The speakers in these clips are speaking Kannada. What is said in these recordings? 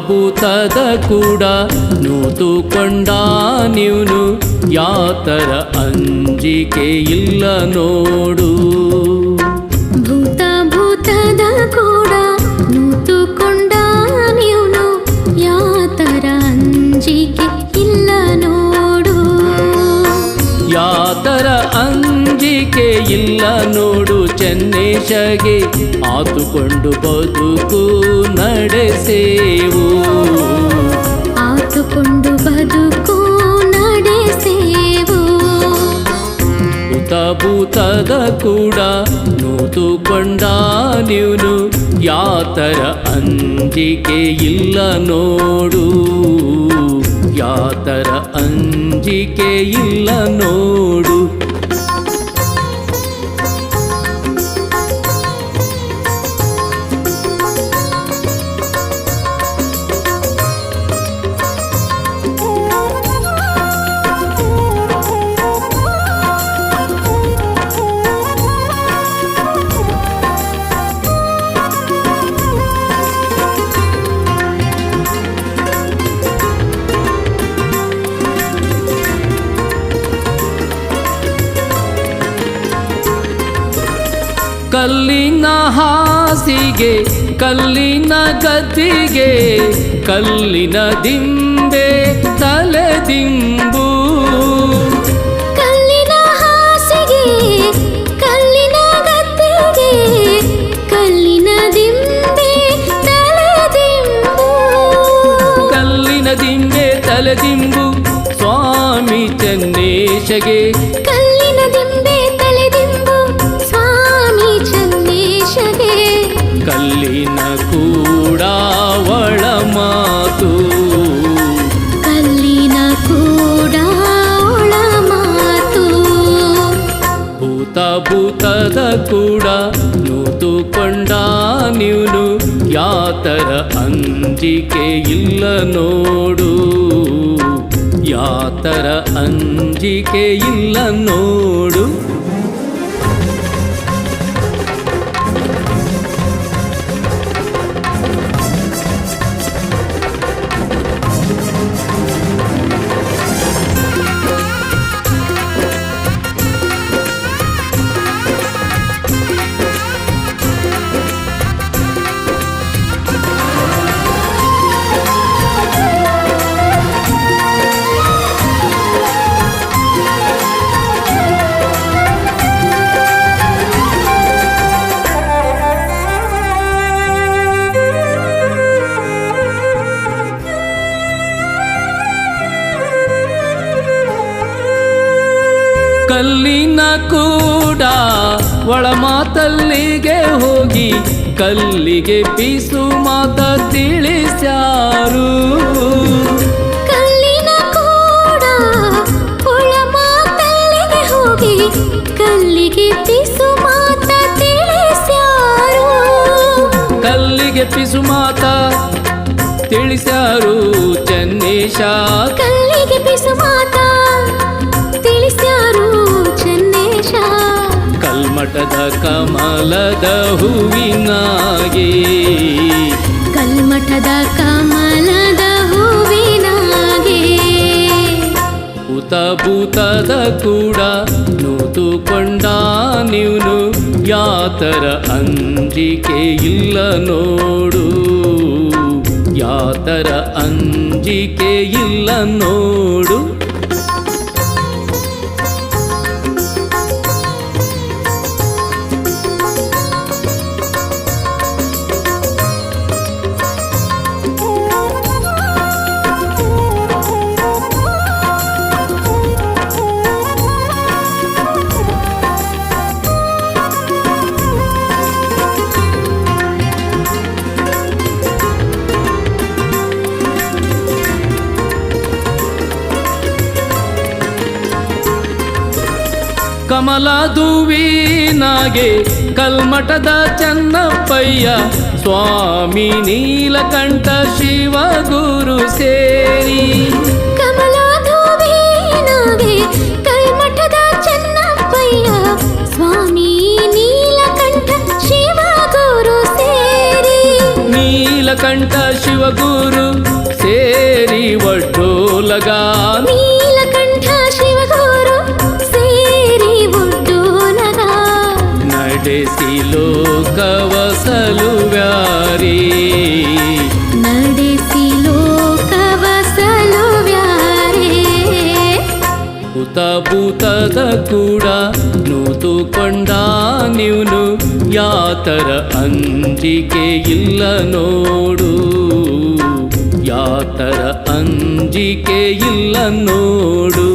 ಭೂತದ ಕೂಡ ನೂತುಕೊಂಡ ನೀನು ಯಾತರ ಅಂಜಿಕೆ ಇಲ್ಲ ನೋಡು. ಭೂತದ ಕೂಡ ನೂತುಕೊಂಡ ನೀನು ಯಾತರ ಅಂಜಿಕೆ ಇಲ್ಲ ನೋಡು. ಯಾತರ ಅಂಜಿಕೆ ಇಲ್ಲ ನೋಡು. ಚೆನ್ನೇಶಗೆ ಆತುಕೊಂಡು ಬದುಕು ನಡೆಸೇವು. ಆತುಕೊಂಡು ಬದುಕು ನಡೆಸೇವು. ಭೂತದ ಕೂಡ ನೂತುಕೊಂಡ ನೀನು ಯಾತರ ಅಂಜಿಕೆ ಇಲ್ಲ ನೋಡು. ಯಾತರ ಅಂಜಿಕೆ ಇಲ್ಲ ನೋಡು. ಕಲ್ಲಿನ ಹಾಸಿಗೆ ಕಲ್ಲಿನ ಗದ್ದಿಗೆ ಕಲ್ಲಿನ ದಿಂಬೆ ತಲೆದಿಂಬು. ಕಲ್ಲಿನ ಹಾಸಿಗೆ ಕಲ್ಲಿನ ಗದ್ದಿಗೆ ಕಲ್ಲಿನ ದಿಂಬೆ ತಲೆದಿಂಬು. ಕಲ್ಲಿನ ದಿಂಬೆ ತಲೆದಿಂಬು ಸ್ವಾಮಿ ಚೆನ್ನೇಶಗೆ. ಕಲ್ಲಿನ ದಿಂಬೆ ತಲೆದಿಂಬು ಸ್ವಾಮಿ ಚೆನ್ನೇಶಗೆ. ಕಲ್ಲಿನ ಕೂಡ ಒಳ ಮಾತು. ಕಲ್ಲಿನ ಕೂಡ ಒಳ ಮಾತು. ಭೂತದ ಕೂಡ ನೂತುಕೊಂಡ ನೀನು ಯಾತರ ಅಂಜಿಕೆ ಇಲ್ಲ ನೋಡು. ಯಾತರ ಅಂಜಿಕೆ ಇಲ್ಲ ನೋಡು. ಕಲ್ಲಿನ ಕೂಡ ಒಳ ಮಾತಲ್ಲಿಗೆ ಹೋಗಿ ಕಲ್ಲಿಗೆ ಪಿಸು ಮಾತ ತಿಳಿಸ್ಯಾರು. ಕಲ್ಲಿನ ಕೂಡ ಒಳ ಮಾತಲ್ಲಿಗೆ ಹೋಗಿ ಕಲ್ಲಿಗೆ ಪಿಸು ಮಾತ ತಿಳಿಸ್ಯಾರು. ಕಲ್ಲಿಗೆ ಪಿಸು ಮಾತ ತಿಳಿಸ್ಯಾರು ಚೆನ್ನೇಶ. ಕಲ್ಲಿಗೆ ಪಿಸು ಮಾತ ತಿಳಿಸ್ಯಾರು ಚೆನ್ನೇಶ. ಕಲ್ಮಠದ ಕಮಲದ ಹೂವಿನಾಗೆ. ಕಲ್ಮಠದ ಕಮಲದ ಹೂವಿನಾಗೆ. ಭೂತದ ಕೂಡ ನೂತುಕೊಂಡ ನೀನು ಯಾತರ ಅಂಜಿಕೆ ಇಲ್ಲ ನೋಡು. ಯಾತರ ಅಂಜಿಕೆ ಇಲ್ಲ ನೋಡು. ಕಮಲದುವಿನಾಗೆ ಕಲ್ಮಠದ ಚನ್ನಪ್ಪಯ್ಯ ಸ್ವಾಮಿ ನೀಲಕಂಠ ಶಿವಗುರು ಸೇರಿ ಕಮಲಾಧುವಿನಾಗೆ ಕಲ್ಮಠದ ಚನ್ನಪ್ಪಯ್ಯ ಸ್ವಾಮಿ ನೀಲಕಂಠ ಶಿವಗುರು ಸೇರಿ ನೀಲಕಂಠ ಶಿವಗುರು ಸೇರಿ ಒಡ್ಡೋಲಗ ನೀಲಕಂಠ ಶಿವಗುರು ಸೇರಿ ಒಡ್ಡೋಲಗ ನಡೆಸಿ ಲೋಕವ ಸಲುವ್ಯಾರಿ ನಡೆಸಿ ಲೋಕವ ಸಲುವ್ಯಾರೇ ಭೂತದ ಕೂಡ ನೂತುಕೊಂಡ ನೀವ್ನು ಯಾತರ ಅಂಜಿಕೆ ಇಲ್ಲ ನೋಡು ಯಾತರ ಅಂಜಿಕೆ ಇಲ್ಲ ನೋಡು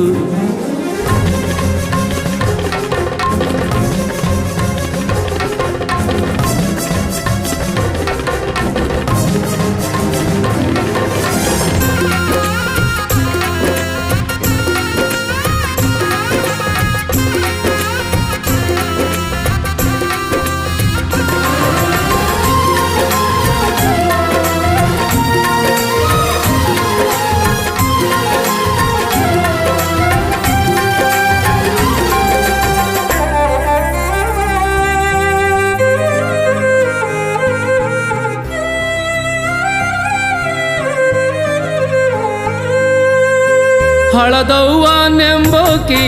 ಹಳದವ್ವ ನೆಂಬೋಕಿ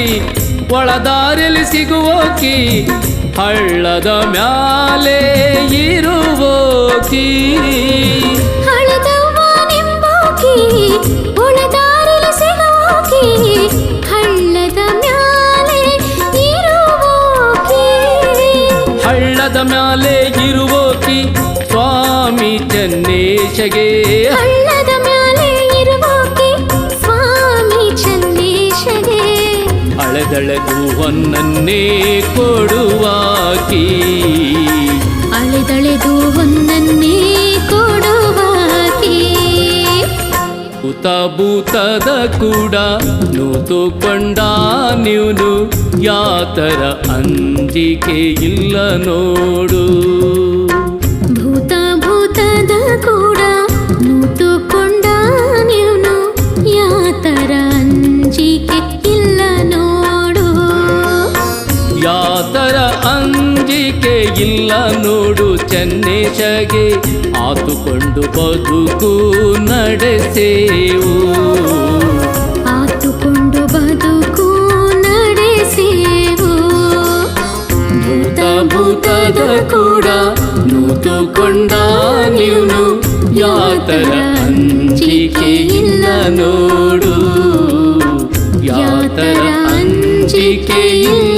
ಒಳದಾರಿಲಿ ಸಿಗುವೋಕಿ ಹಳ್ಳದ ಮ್ಯಾಲೆ ಇರುವೋಕಿ ಹಳದವ್ವ ನಿಂಬೋಕಿ ಒಳದಾರಿಲಿ ಸಿಗೋಕಿ ಹಳ್ಳದ ಮ್ಯಾಲೆ ಇರುವೋಕಿ ಹಳ್ಳದ ಮ್ಯಾಲೆ ಇರುವೋಕಿ ಸ್ವಾಮಿ ಚೆನ್ನೇಶಗೆ ಹಳ್ಳದ ಮ್ಯಾಲೆ ಇರುವೋಕಿ ಸ್ವಾಮಿ ಚನ್ನೇಶಗೆ ಅಳೆದಳೆದು ಹೊನ್ನನ್ನೇ ಕೊಡುವಾಕಿ ಅಳೆದಳೆದು ಹೊನ್ನನ್ನೇ ಕೊಡುವಾಕಿ ಭೂತದ ಕೂಡ ನೂತುಕೊಂಡ ನೀವ್ನು ಯಾತರ ಅಂಜಿಕೆ ಇಲ್ಲ ನೋಡು ಭೂತದ ಕೂಡ ನೂತುಕೊಂಡ ನೀನು ಯಾತರ ಅಂಜಿಕೆ ಇಲ್ಲ ನೋಡು ಯಾತರ ಅಂಜಿಕೆ ಇಲ್ಲ ನೋಡು ಚೆನ್ನೇಶಗೆ ಆತುಕೊಂಡು ಬದುಕು ನಡೆಸೇವು ಆತುಕೊಂಡು ಬದುಕು ನಡೆಸೇವು ಭೂತದ ಕೂಡ ನೂತುಕೊಂಡ ನೀವ್ನು ಯಾತರ ಅಂಜಿಕೆ ಇಲ್ಲ ನೋಡು ಯಾತರ ಅಂಜಿಕೆ ಇಲ್ಲ